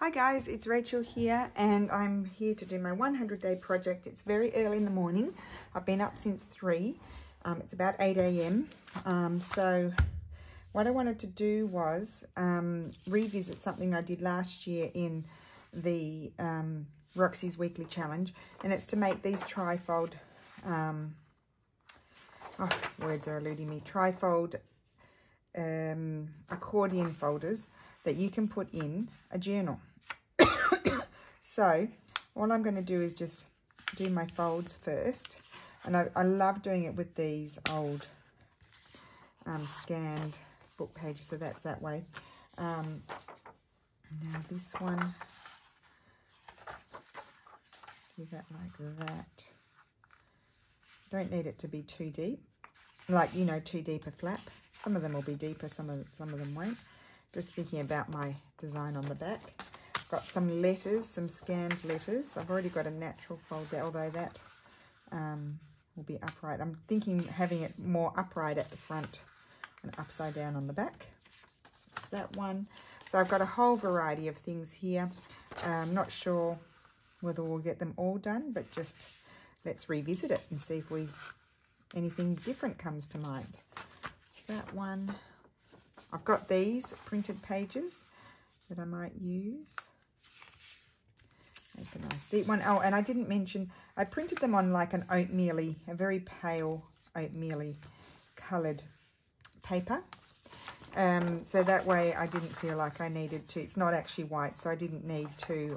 Hi guys, it's Rachel here and I'm here to do my 100-day project. It's very early in the morning. I've been up since 3. It's about 8 a.m. So what I wanted to do was revisit something I did last year in the Roxy's weekly challenge, and it's to make these trifold, words are eluding me, trifold accordion folders that you can put in a journal. So all I'm going to do is just do my folds first, and I love doing it with these old scanned book pages, so that's that way. Now this one, do that like that. Don't need it to be too deep, like, you know, too deep a flap. Some of them will be deeper, some of them won't. Just thinking about my design on the back. Got some letters, some scanned letters. I've already got a natural fold there, although that will be upright. I'm thinking having it more upright at the front and upside down on the back. That one. So I've got a whole variety of things here. I'm not sure whether we'll get them all done, but just let's revisit it and see if anything different comes to mind. So that one. I've got these printed pages that I might use. Make a nice deep one. Oh, and I didn't mention, I printed them on like an oatmeal-y, a very pale oatmeal-y coloured paper. So that way I didn't feel like I needed to, it's not actually white, so I didn't need to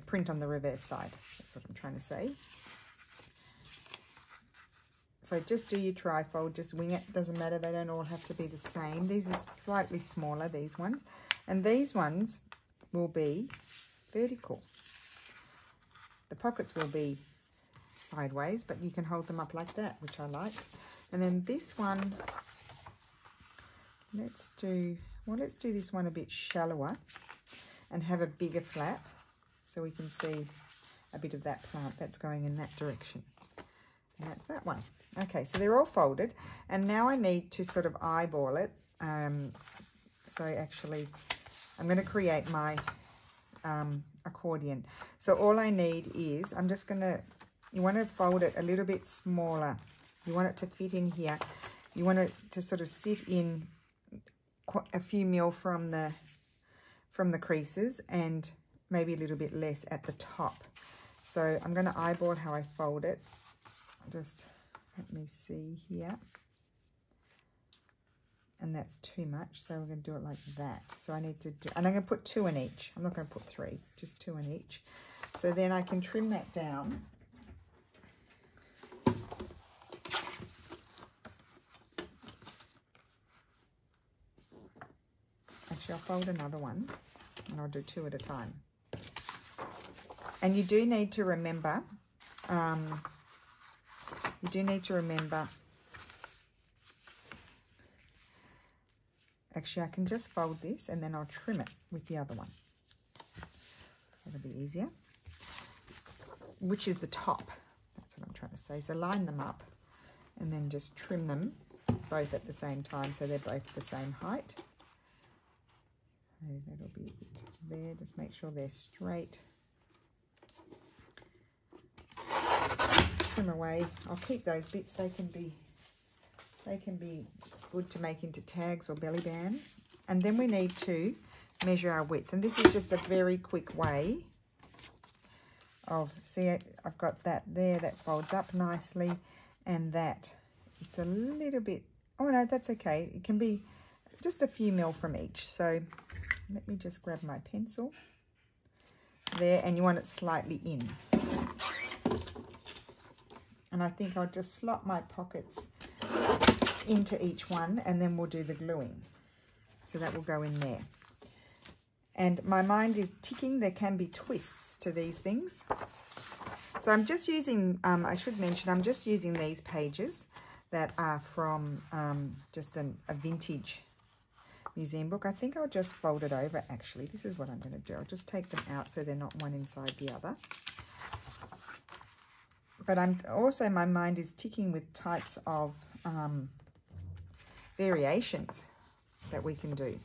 print on the reverse side. That's what I'm trying to say. So just do your trifold, just wing it, doesn't matter, they don't all have to be the same. These are slightly smaller, these ones. And these ones will be vertical. The pockets will be sideways, but you can hold them up like that, which I liked. And then this one, let's do this one a bit shallower and have a bigger flap so we can see a bit of that plant that's going in that direction. And that's that one. Okay, so they're all folded, and now I need to sort of eyeball it. So actually, I'm going to create my accordion. So all I need is, you want to fold it a little bit smaller. You want it to fit in here. You want it to sort of sit in a few mil from the creases, and maybe a little bit less at the top. So I'm going to eyeball how I fold it. Just let me see here. And that's too much, so we're going to do it like that. So I need to do, and I'm going to put 2 in each. I'm not going to put 3, just 2 in each. So then I can trim that down. Actually, I'll fold another one, and I'll do 2 at a time. And you do need to remember, actually I can just fold this and then I'll trim it with the other one. That'll be easier. Which is the top, that's what I'm trying to say. So line them up and then just trim them both at the same time so they're both the same height. So that'll be it there, just make sure they're straight. Trim away. I'll keep those bits. They can be good to make into tags or belly bands. And then we need to measure our width. And this is just a very quick way of, see, I've got that there, that folds up nicely, and that it's a little bit, oh no, that's okay. It can be just a few mil from each. So let me just grab my pencil there, and you want it slightly in. And I think I'll just slot my pockets into each one, and then we'll do the gluing. So that will go in there. And my mind is ticking. There can be twists to these things. So I'm just using, I should mention, I'm just using these pages that are from just a vintage museum book. I think I'll just fold it over, actually. This is what I'm going to do. I'll just take them out so they're not one inside the other. But my mind is ticking with types of variations that we can do.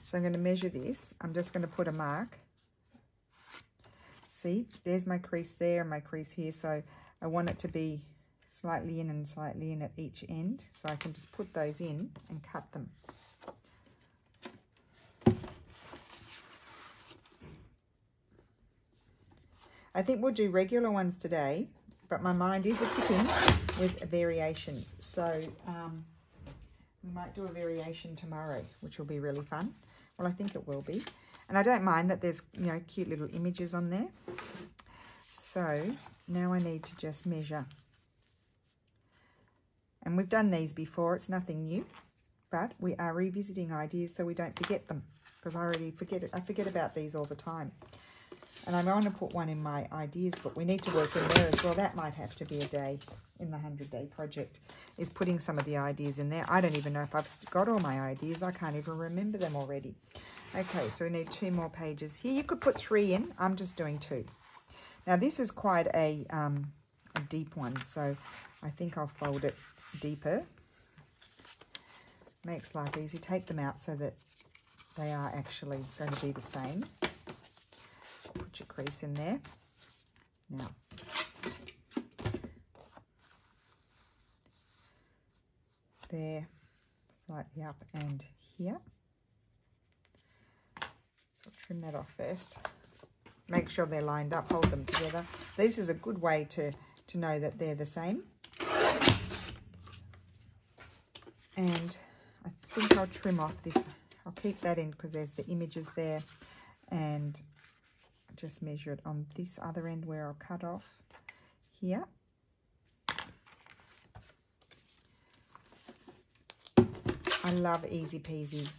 So I'm going to measure this. I'm just going to put a mark. See, there's my crease there and my crease here. So I want it to be slightly in and slightly in at each end. So I can just put those in and cut them. I think we'll do regular ones today, but my mind is a ticking with variations. So we might do a variation tomorrow, which will be really fun. Well, I think it will be. And I don't mind that there's, you know, cute little images on there. So now I need to just measure. And we've done these before. It's nothing new, but we are revisiting ideas so we don't forget them, because I already forget it. I forget about these all the time. And I want to put one in my ideas book. We need to work in there as well. That might have to be a day in the 100-day project, is putting some of the ideas in there. I don't even know if I've got all my ideas. I can't even remember them already. Okay, so we need 2 more pages here. You could put 3 in. I'm just doing 2. Now, this is quite a deep one, so I think I'll fold it deeper. Makes life easy. Take them out so that they are actually going to be the same. Put your crease in there. Now, there, slightly up and here. So trim that off first. Make sure they're lined up, hold them together. This is a good way to know that they're the same. And I think I'll trim off this. I'll keep that in because there's the images there, and just measure it on this other end where I'll cut off here. I love easy peasy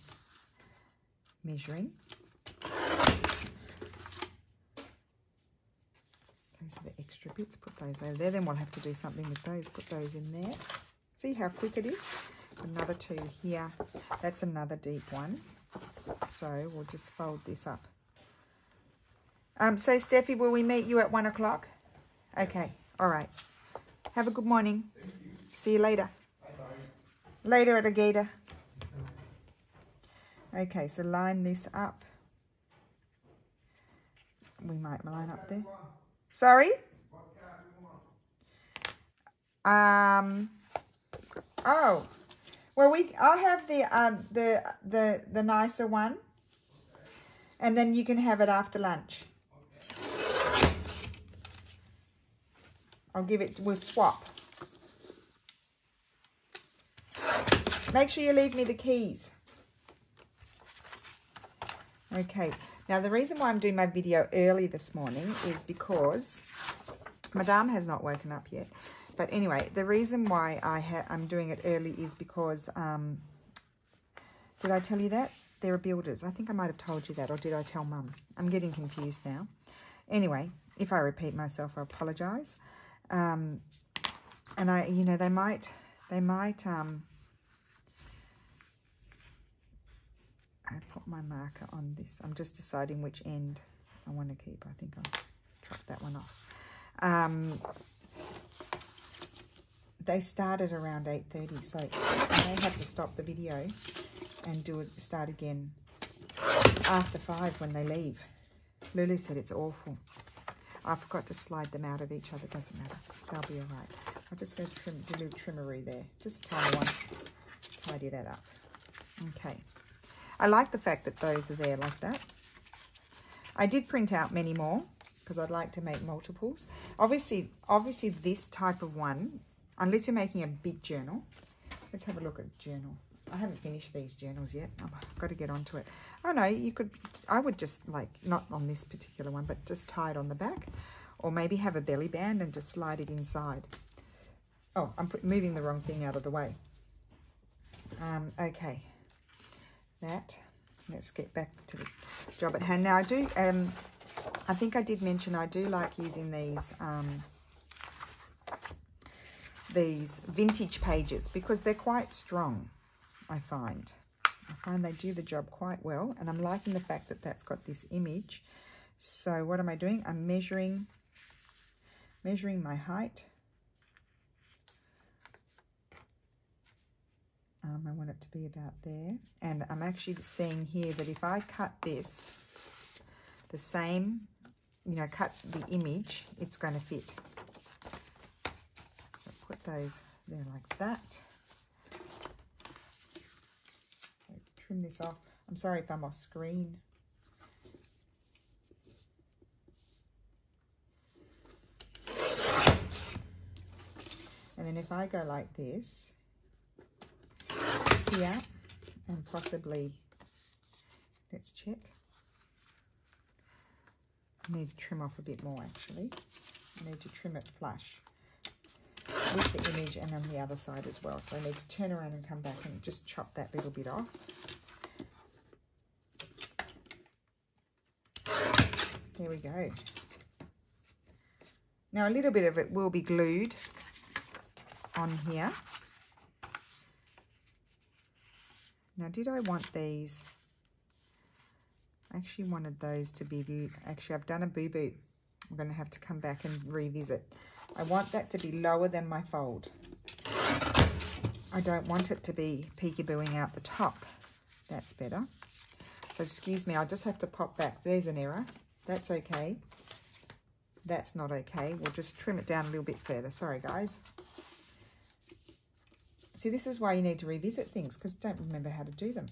measuring. Those are the extra bits. Put those over there. Then we'll have to do something with those. Put those in there. See how quick it is? Another 2 here. That's another deep one. So we'll just fold this up. So Steffi, will we meet you at 1 o'clock? Okay. All right. Have a good morning. See you later. Bye-bye. Later, alligator. Okay, so line this up. We might line up there. Sorry? Oh, well, I'll have the nicer one, and then you can have it after lunch. I'll give it. We'll swap. Make sure you leave me the keys. Okay. Now, the reason why I'm doing my video early this morning is because Madame has not woken up yet. But anyway, the reason why I'm doing it early is because, did I tell you that? There are builders. I think I might have told you that, or did I tell Mum? I'm getting confused now. Anyway, if I repeat myself, I apologise. And you know, they might, I put my marker on this. I'm just deciding which end I want to keep. I think I'll chop that one off. They started around 8:30, so I may have to stop the video and start again after 5 when they leave. Lulu said it's awful. I forgot to slide them out of each other. Doesn't matter. They'll be all right. I'll just go do a little trimmery there. Just a tiny one. Tidy that up. Okay. I like the fact that those are there like that. I did print out many more because I'd like to make multiples. Obviously this type of one, unless you're making a big journal. Let's have a look at journal. I haven't finished these journals yet. I've got to get onto it. Oh no, I would just like, not on this particular one, but just tie it on the back, or maybe have a belly band and just slide it inside. Oh, I'm moving the wrong thing out of the way. Okay. Let's get back to the job at hand. Now I think I did mention I do like using these vintage pages because they're quite strong. I find they do the job quite well, and I'm liking the fact that that's got this image. So what am I doing? I'm measuring my height. I want it to be about there. And I'm actually seeing here that if I cut this the same, you know, cut the image, it's going to fit. So put those there like that. Trim this off. I'm sorry if I'm off screen. And then if I go like this here, and possibly, let's check. I need to trim off a bit more actually. I need to trim it flush with the image and on the other side as well. So I need to turn around and come back and just chop that little bit off. There we go. Now a little bit of it will be glued on here. Now did I want these? I actually wanted those to be, actually I've done a boo-boo. I'm going to have to come back and revisit. I want that to be lower than my fold. I don't want it to be peekabooing out the top. That's better. So excuse me, I'll just have to pop back. There's an error. That's okay. That's not okay. We'll just trim it down a little bit further. Sorry, guys. See, this is why you need to revisit things, because don't remember how to do them.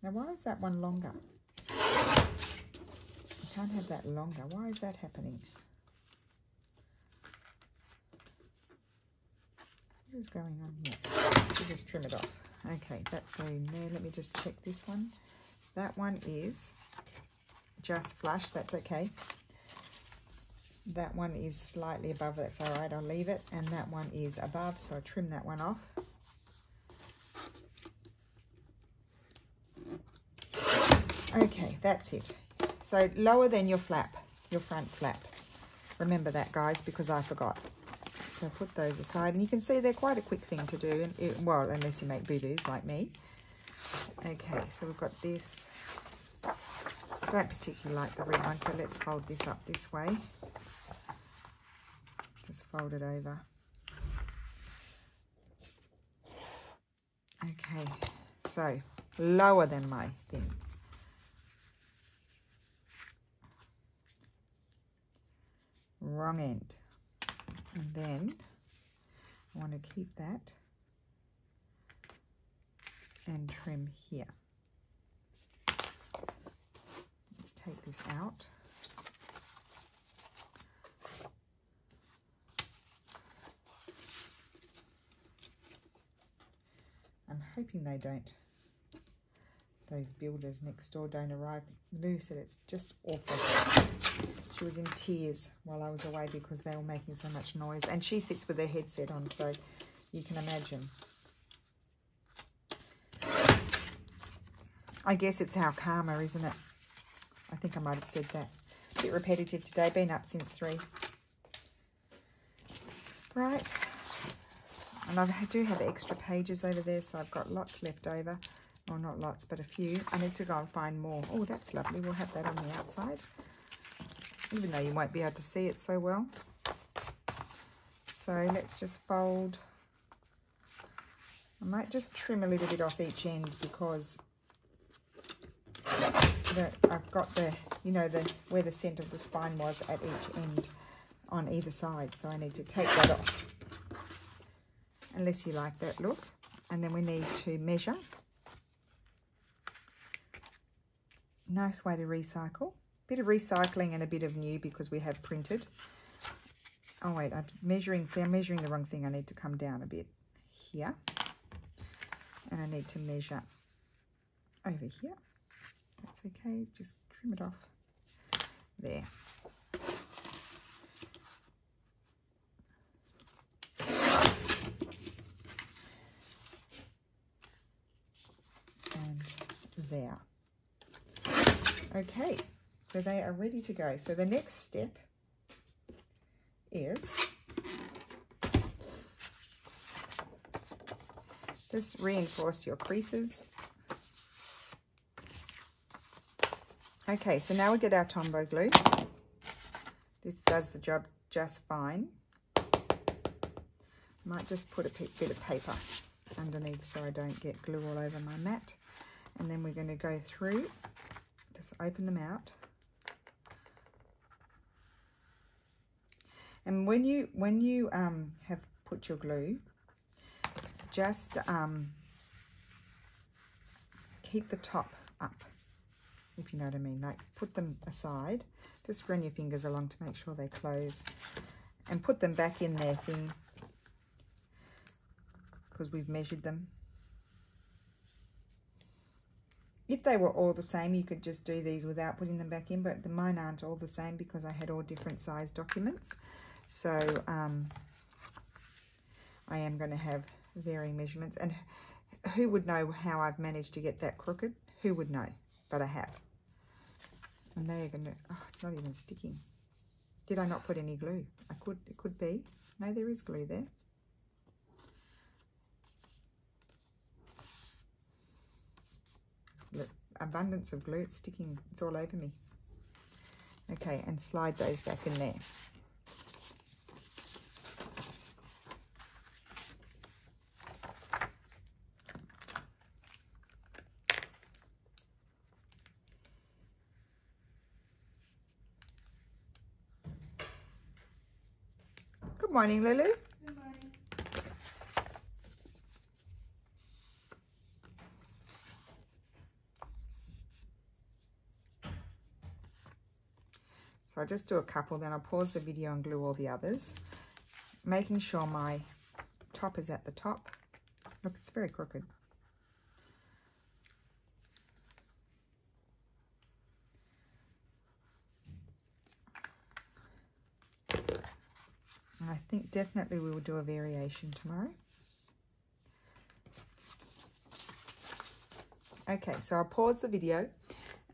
Now, why is that one longer? I can't have that longer. Why is that happening? What is going on here? We'll just trim it off. Okay, that's going in there. Let me just check this one. That one is just flush. That's okay. That one is slightly above. That's all right. I'll leave it. And that one is above, so I'll trim that one off. Okay, that's it. So lower than your flap, your front flap. Remember that, guys, because I forgot. So put those aside. And you can see they're quite a quick thing to do. And well, unless you make boo-boos like me. Okay, so we've got this. I don't particularly like the red one, so let's fold this up this way. Just fold it over. Okay, so lower than my thing. Wrong end. And then I want to keep that and trim here. Let's take this out. I'm hoping they don't, those builders next door don't arrive. Lou said it's just awful. She was in tears while I was away because they were making so much noise. And she sits with her headset on, so you can imagine. I guess it's our karma, isn't it? I think I might have said that. A bit repetitive today, been up since 3. Right. And I do have extra pages over there, so I've got lots left over. Well, not lots, but a few. I need to go and find more. Oh, that's lovely. We'll have that on the outside, even though you won't be able to see it so well. So let's just fold. I might just trim a little bit off each end because I've got the, you know, the where the centre of the spine was at each end on either side. So I need to take that off. Unless you like that look. And then we need to measure. Nice way to recycle. Bit of recycling and a bit of new because we have printed. Oh wait, I'm measuring the wrong thing. I need to come down a bit here. And I need to measure over here. That's okay, just trim it off. There. And there. Okay, so they are ready to go. So the next step is just reinforce your creases. Okay, so now we get our Tombow glue. This does the job just fine. Might just put a bit of paper underneath so I don't get glue all over my mat. And then we're going to go through, just open them out. And when you have put your glue, just keep the top up, if you know what I mean. Like, put them aside, just run your fingers along to make sure they close, and put them back in their thing, because we've measured them. If they were all the same, you could just do these without putting them back in, but mine aren't all the same because I had all different size documents. So I am going to have varying measurements. And who would know how I've managed to get that crooked? Who would know? But I have. And they are going to, oh, it's not even sticking. Did I not put any glue? It could be. No, there is glue there. Look, abundance of glue, it's sticking, it's all over me. Okay, and slide those back in there. Good morning, Lulu. Good morning. So I'll just do a couple, then I'll pause the video and glue all the others, making sure my top is at the top. Look, it's very crooked. I think definitely we will do a variation tomorrow. Okay, so I'll pause the video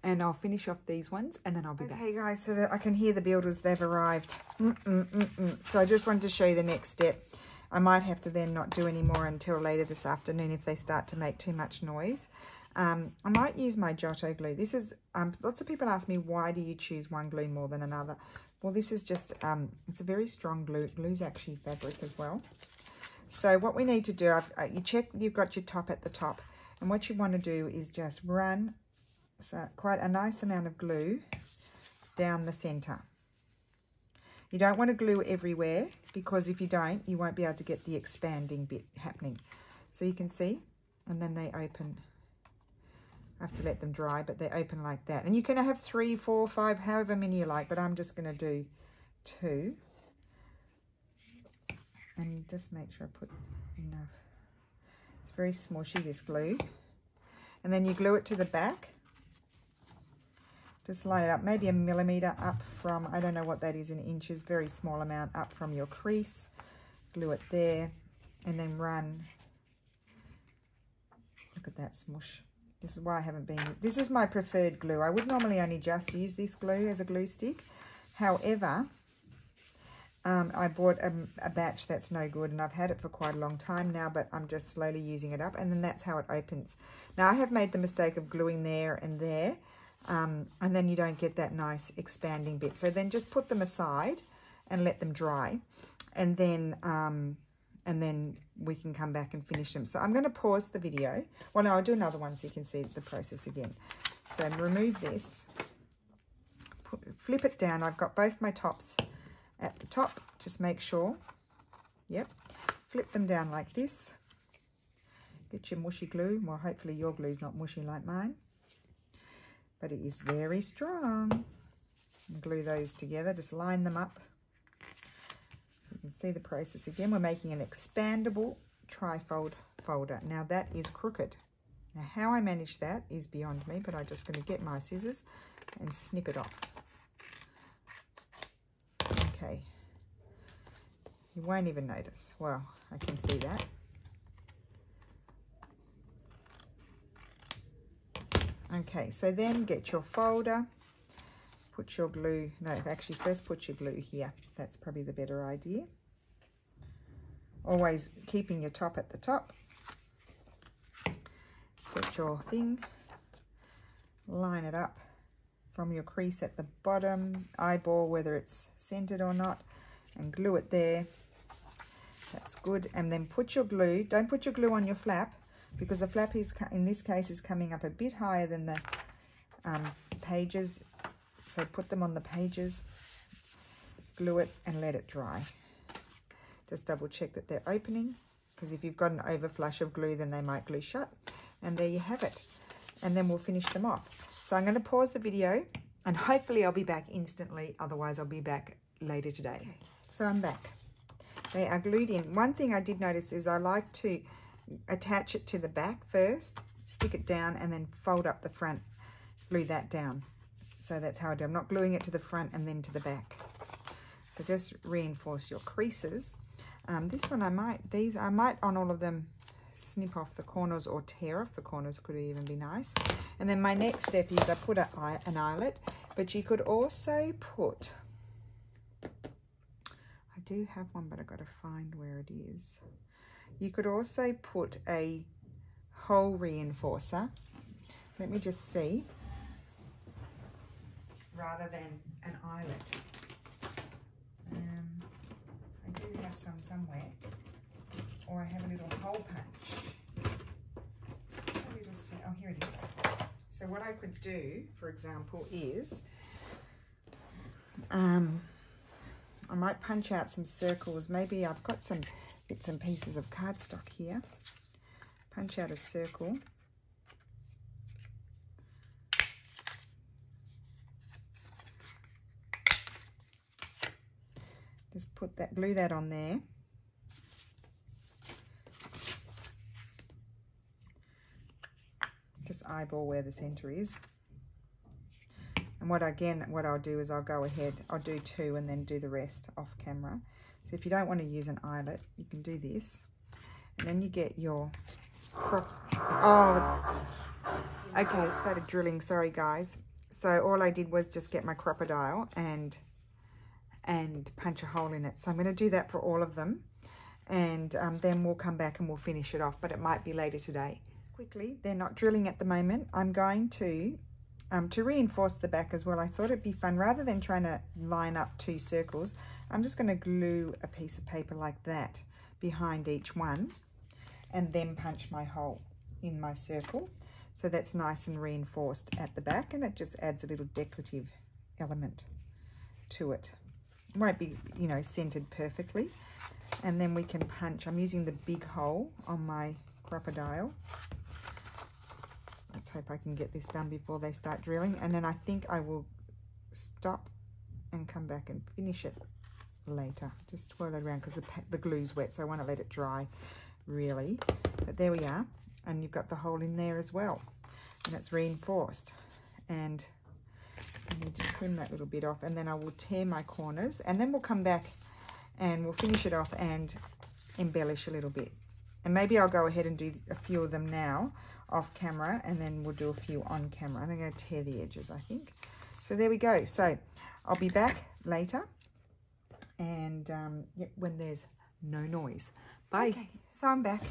and I'll finish off these ones and then I'll be back. Okay guys, so that I can hear the builders, they've arrived. So I just wanted to show you the next step. I might have to then not do any more until later this afternoon if they start to make too much noise. I might use my Giotto glue. This is, lots of people ask me, why do you choose one glue more than another? Well, this is just, it's a very strong glue. Glue's actually fabric as well. So what we need to do, you check you've got your top at the top. And what you want to do is just run quite a nice amount of glue down the center. You don't want to glue everywhere, because if you don't, you won't be able to get the expanding bit happening. So you can see, and then they open. I have to let them dry, but they open like that. And you can have 3, 4, 5, however many you like, but I'm just going to do 2. And just make sure I put enough. It's very smushy, this glue. And then you glue it to the back. Just line it up, maybe 1 millimeter up from, I don't know what that is in inches, very small amount up from your crease. Glue it there, and then run. Look at that smush. This is why I haven't been, this is my preferred glue. I would normally only just use this glue as a glue stick. However, I bought a batch that's no good, and I've had it for quite a long time now, but I'm just slowly using it up, and then that's how it opens. Now I have made the mistake of gluing there and there, and then you don't get that nice expanding bit. So then just put them aside and let them dry, and then we can come back and finish them. So I'm going to pause the video. Well, no, I'll do another one so you can see the process again. So remove this, flip it down. I've got both my tops at the top. Just make sure. Yep. Flip them down like this. Get your mushy glue. Well, hopefully your glue's not mushy like mine, but it is very strong. And glue those together. Just line them up. You can see the process again. We're making an expandable trifold folder. Now that is crooked. Now how I manage that is beyond me, but I'm just going to get my scissors and snip it off. Okay. You won't even notice. Well, I can see that. Okay, so then get your folder. Put your glue, no, actually first put your glue here. That's probably the better idea. Always keeping your top at the top. Get your thing, line it up from your crease at the bottom, eyeball whether it's centered or not, and glue it there. That's good. And then put your glue, don't put your glue on your flap, because the flap is, in this case, is coming up a bit higher than the pages. So put them on the pages, glue it and let it dry. Just double check that they're opening, because if you've got an overflush of glue, then they might glue shut. And there you have it. And then we'll finish them off. So I'm going to pause the video and hopefully I'll be back instantly. Otherwise, I'll be back later today. Okay, so I'm back. They are glued in. One thing I did notice is I like to attach it to the back first, stick it down, and then fold up the front, glue that down. So that's how I do. I'm not gluing it to the front and then to the back. So just reinforce your creases. This one I might on all of them snip off the corners or tear off the corners, could even be nice. And then my next step is I put an eyelet, but you could also put, I do have one, but I've got to find where it is. You could also put a hole reinforcer. Let me just see. Rather than an eyelet. I do have some somewhere. Or I have a little hole punch. Oh, here it is. So what I could do, for example, is I might punch out some circles. Maybe I've got some bits and pieces of cardstock here. Punch out a circle. Just put that, glue that on there. Just eyeball where the center is. And what I'll do is I'll go ahead, I'll do 2 and then do the rest off camera. So if you don't want to use an eyelet, you can do this. And then you get your okay, it started drilling, sorry guys. So all I did was just get my crocodile and punch a hole in it. So I'm going to do that for all of them. And then we'll come back and we'll finish it off, but it might be later today. Quickly, they're not drilling at the moment. I'm going to reinforce the back as well. I thought it'd be fun, rather than trying to line up 2 circles, I'm just going to glue a piece of paper like that behind each one and then punch my hole in my circle. So that's nice and reinforced at the back, and it just adds a little decorative element to it. It won't be, you know, centered perfectly. And then we can punch. I'm using the big hole on my crocodile. Let's hope I can get this done before they start drilling. And then I think I will stop and come back and finish it later. Just twirl it around because the glue's wet, so I want to let it dry really. But there we are. And you've got the hole in there as well. And it's reinforced. And I need to trim that little bit off. And then I will tear my corners. And then we'll come back and we'll finish it off and embellish a little bit. And maybe I'll go ahead and do a few of them now off camera, and then we'll do a few on camera. And I'm going to tear the edges, I think. So there we go. So I'll be back later, and yep, when there's no noise. Bye. Okay, so I'm back,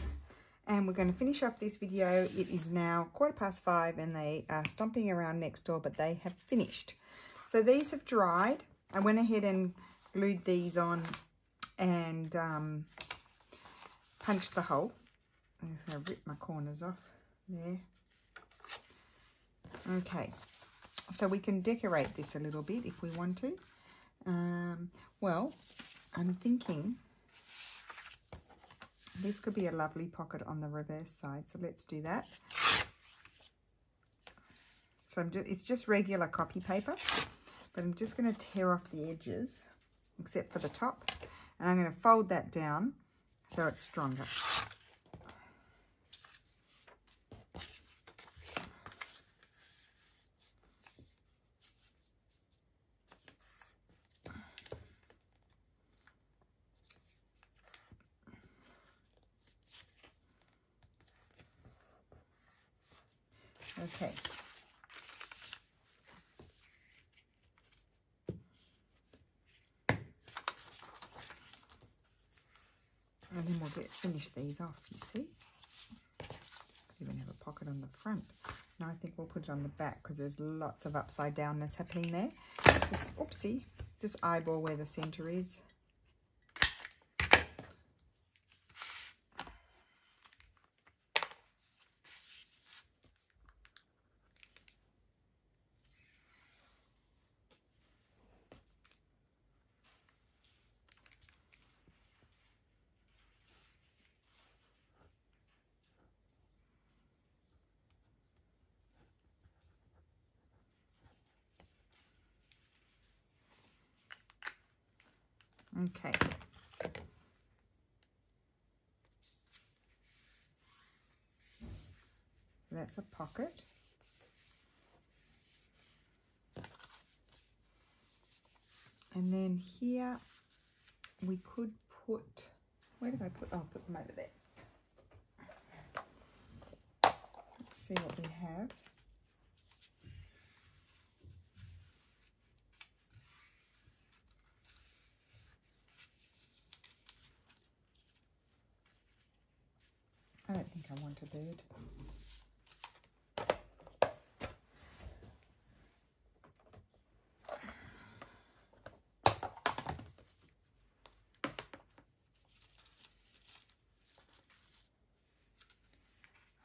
and we're going to finish off this video. It is now 5:15, and they are stomping around next door, but they have finished. So these have dried. I went ahead and glued these on and punched the hole. I'm just going to rip my corners off there. Okay, so we can decorate this a little bit if we want to. Well, I'm thinking this could be a lovely pocket on the reverse side, so let's do that. So it's just regular copy paper, but I'm just going to tear off the edges except for the top, and I'm going to fold that down so it's stronger. Okay. And then we'll finish these off, you see. Even have a pocket on the front. Now I think we'll put it on the back because there's lots of upside downness happening there. Just, oopsie, just eyeball where the center is. Okay. So that's a pocket. And then here we could put, where did I put, oh, I'll put them over there. Let's see what we have. I don't think I want a bird.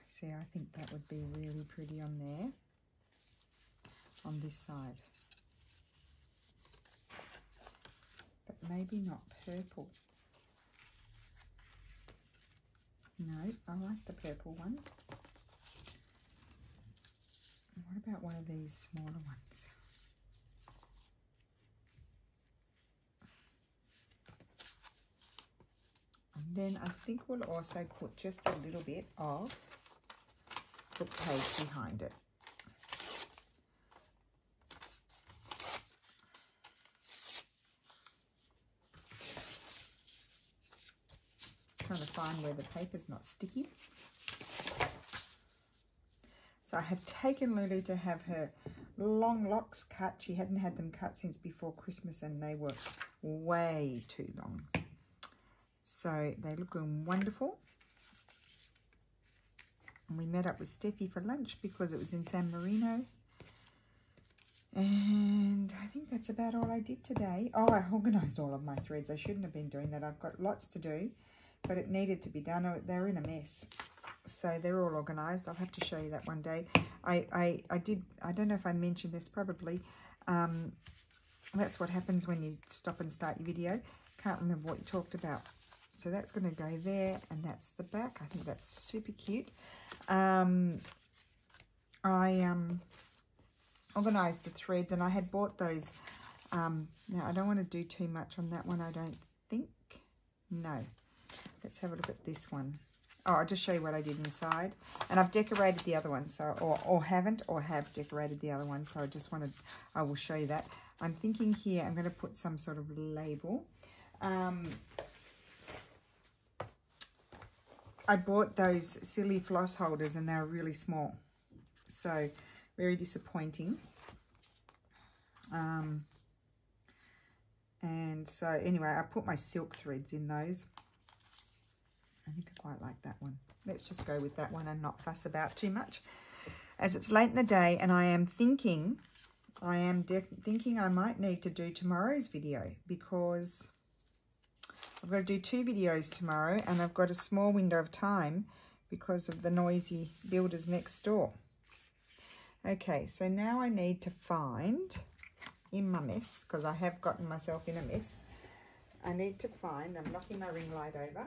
See, I think that would be really pretty on there, on this side. But maybe not purple. No, I like the purple one. What about one of these smaller ones? And then I think we'll also put just a little bit of book page behind it. Trying to find where the paper's not sticky. So I have taken Lulu to have her long locks cut. She hadn't had them cut since before Christmas and they were way too long. So they look wonderful. And we met up with Steffi for lunch because it was in San Marino. And I think that's about all I did today. Oh, I organised all of my threads. I shouldn't have been doing that. I've got lots to do, but it needed to be done. They're in a mess. So they're all organised. I'll have to show you that one day. I don't know if I mentioned this, probably. That's what happens when you stop and start your video. Can't remember what you talked about. So that's going to go there, and that's the back. I think that's super cute. I organised the threads, and I had bought those. Now, I don't want to do too much on that one, I don't think. No. Let's have a look at this one. Oh, I'll just show you what I did inside. And I've decorated the other one, so or haven't, or have decorated the other one. So I will show you that. I'm thinking here I'm going to put some sort of label. I bought those silly floss holders and they're really small. So, very disappointing. And so, anyway, I put my silk threads in those. I think I quite like that one. Let's just go with that one and not fuss about too much. As it's late in the day and I am thinking I might need to do tomorrow's video because I've got to do 2 videos tomorrow and I've got a small window of time because of the noisy builders next door. Okay, so now I need to find, in my mess, because I have gotten myself in a mess, I need to find, I'm knocking my ring light over.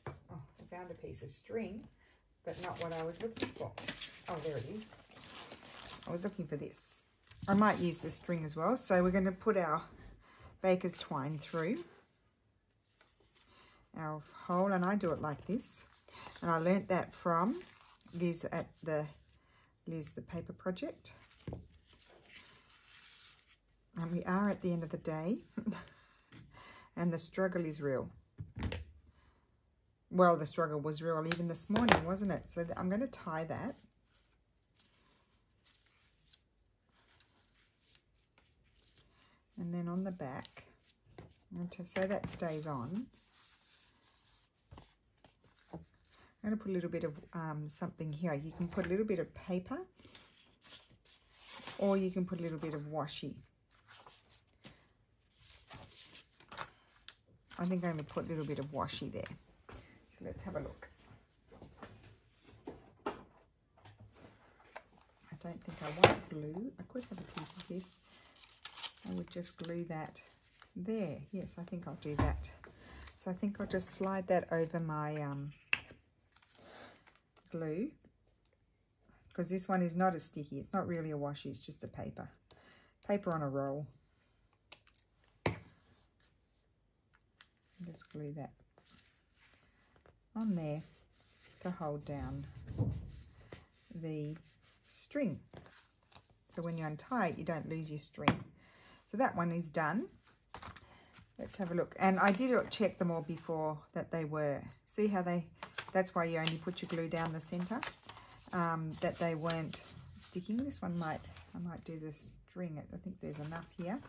Oh, I found a piece of string, but not what I was looking for. Oh, there it is. I was looking for this. I might use this string as well. So we're going to put our baker's twine through our hole, and I do it like this. And I learnt that from Liz at the Paper Project. And we are at the end of the day, and the struggle is real. Well, the struggle was real even this morning, wasn't it? So I'm going to tie that. And then on the back, so that stays on, I'm going to put a little bit of something here. You can put a little bit of paper, or you can put a little bit of washi. I think I'm going to put a little bit of washi there. So let's have a look. I don't think I want glue. I could have a piece of this. I would just glue that there. Yes, I think I'll do that. So I think I'll just slide that over my glue, because this one is not a sticky. It's not really a washi, it's just a paper on a roll. Just glue that on there to hold down the string, so when you untie it you don't lose your string. So that one is done. Let's have a look. And I did check them all before that they were, see how that's why you only put your glue down the center, that they weren't sticking. This one I might do the string. I think there's enough here,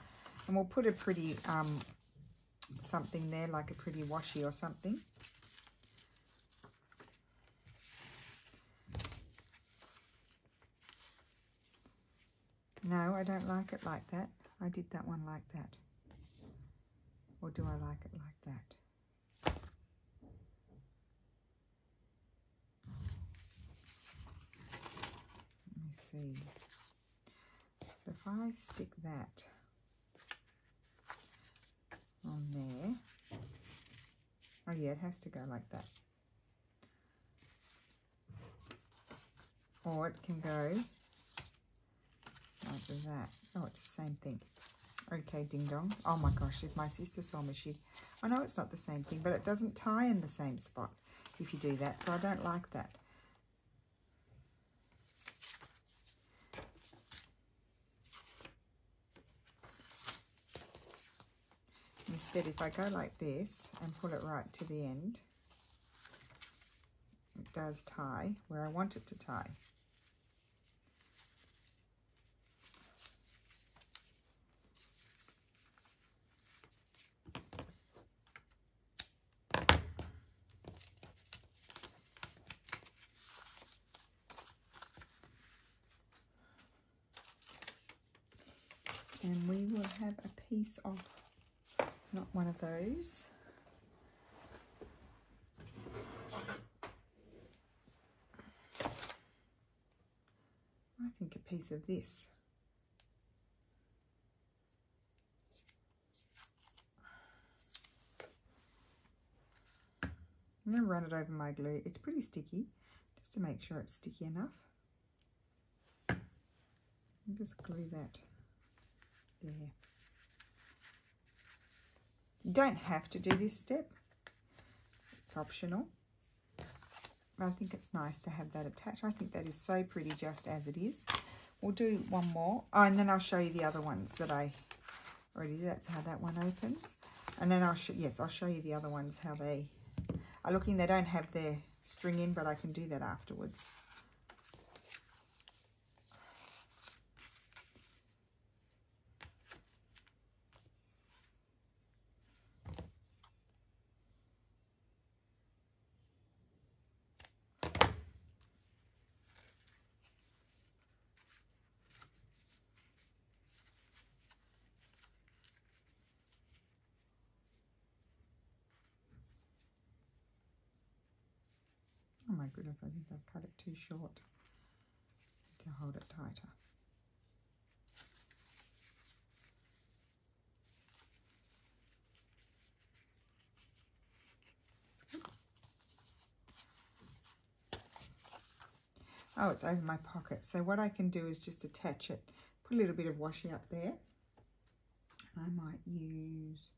and we'll put a pretty something there, like a pretty washi or something. No, I don't like it like that. I did that one like that. Or do I like it like that? Let me see. So if I stick that on there, oh yeah, it has to go like that. Or it can go like that. Oh, it's the same thing. Okay, ding dong. Oh my gosh, if my sister saw me, I know it's not the same thing, but it doesn't tie in the same spot if you do that, so I don't like that. Instead, if I go like this and pull it right to the end, it does tie where I want it to tie. And we will have a piece of, not one of those. I think a piece of this. I'm going to run it over my glue. It's pretty sticky, just to make sure it's sticky enough. And just glue that there. You don't have to do this step. It's optional. But I think it's nice to have that attached. I think that is so pretty just as it is. We'll do one more. Oh, and then I'll show you the other ones that I already did. That's how that one opens. And then I'll show you the other ones, how they are looking. They don't have their string in, but I can do that afterwards. Oh my goodness, I think I've cut it too short to hold it tighter. Oh, it's over my pocket. So what I can do is just attach it, put a little bit of washi up there. I might use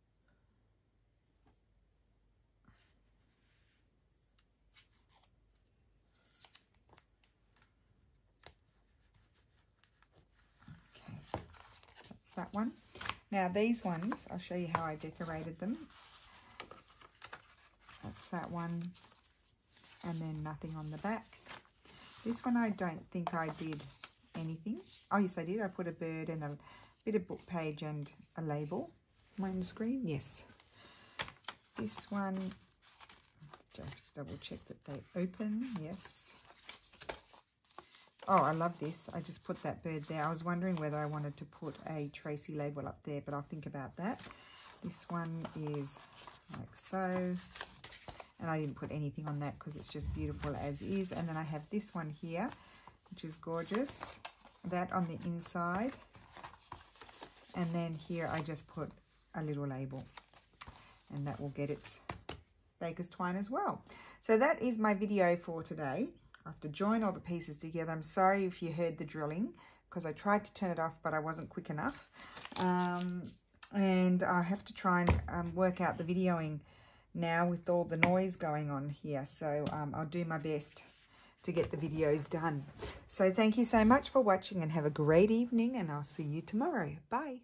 that one. Now these ones, I'll show you how I decorated them. That's that one, and then nothing on the back. This one I don't think I did anything. Oh yes I did, I put a bird and a bit of book page and a label. Am I on the screen? Yes. This one, just double check that they open, yes. Oh, I love this. I just put that bird there. I was wondering whether I wanted to put a Tracy label up there, but I'll think about that. This one is like so. And I didn't put anything on that because it's just beautiful as is. And then I have this one here, which is gorgeous. That on the inside. And then here I just put a little label. And that will get its baker's twine as well. So that is my video for today. I have to join all the pieces together. I'm sorry if you heard the drilling, because I tried to turn it off, but I wasn't quick enough. And I have to try and work out the videoing now with all the noise going on here. So I'll do my best to get the videos done. So thank you so much for watching, and have a great evening, and I'll see you tomorrow. Bye.